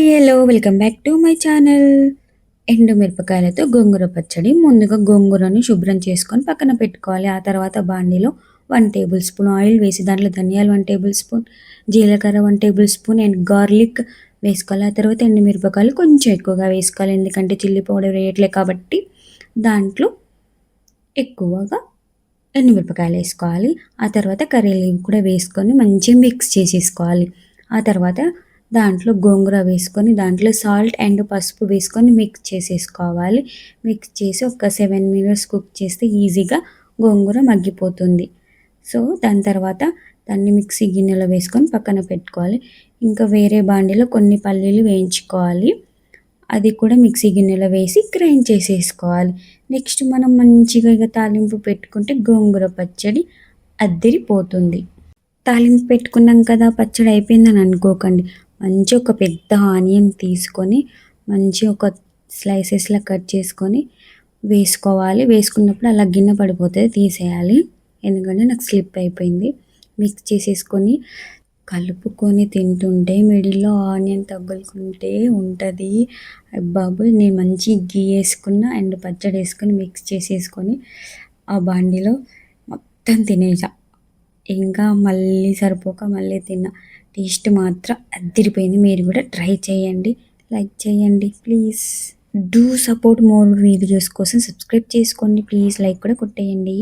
Hi hello welcome back to my channel. ఎండు మిరపకాయలతో గోంగూర పచ్చడి. ముందుగా గోంగూరని శుభ్రం చేసుకొని పక్కన పెట్టుకోవాలి. ఆ తర్వాత బాండీలో 1 టేబుల్ స్పూన్ ఆయిల్ వేసి దాంట్లో ధనియాలు 1 టేబుల్ స్పూన్, జీలకర్ర 1 టేబుల్ స్పూన్ అండ్ గార్లిక్ వేసుకోవాలి. ఆ తర్వాత ఎండు మిరపకాయలు కొంచెం ఎక్కువగా వేసుకోవాలి. ఎందుకంటే చిల్లీ పౌడర్ వేయట్లే కాబట్టి దాంట్లో ఎక్కువగా ఎండుమిరపకాయలు వేసుకోవాలి. ఆ తర్వాత కర్రీ లీవ్ కూడా వేసుకొని మంచిగా మిక్స్ చేసేసుకోవాలి. ఆ తర్వాత దాంట్లో గోంగూర వేసుకొని దాంట్లో సాల్ట్ అండ్ పసుపు వేసుకొని మిక్స్ చేసేసుకోవాలి. మిక్స్ చేసి ఒక 7 మినిట్స్ కుక్ చేస్తే ఈజీగా గోంగూర మగ్గిపోతుంది. సో దాని తర్వాత దాన్ని మిక్సీ గిన్నెలో వేసుకొని పక్కన పెట్టుకోవాలి. ఇంకా వేరే బాండీలో కొన్ని పల్లీలు వేయించుకోవాలి. అది కూడా మిక్సీ గిన్నెలో వేసి గ్రైండ్ చేసేసుకోవాలి. నెక్స్ట్ మనం మంచిగా ఇక తాలింపు పెట్టుకుంటే గోంగూర పచ్చడి అద్దిరిపోతుంది. తాలింపు పెట్టుకున్నాం కదా, పచ్చడి అయిపోయిందని అనుకోకండి. మంచి ఒక పెద్ద ఆనియన్ తీసుకొని మంచి ఒక స్లైసెస్లా కట్ చేసుకొని వేసుకోవాలి. వేసుకున్నప్పుడు అలా గిన్నె పడిపోతుంది, తీసేయాలి. ఎందుకంటే నాకు స్లిప్ అయిపోయింది. మిక్స్ చేసేసుకొని కలుపుకొని తింటుంటే మిడిల్‌లో ఆనియన్ తగులుకుంటే ఉంటది. అయ్యబాబోయ్! నేను మంచి ఘీ ఏసుకున్న అండ్ పచ్చడేసుకొని మిక్స్ చేసేసుకొని ఆ బాండీలో మొత్తం తినేసా. ఇంకా మళ్ళీ సరిపోక మళ్ళీ తిన్నా. టేస్ట్ మాత్రం అద్దిరిపోయింది. మీరు కూడా ట్రై చేయండి. లైక్ చేయండి please. Do support more videos కోసం సబ్స్క్రైబ్ చేసుకోండి ప్లీజ్. లైక్ కూడా కొట్టేయండి.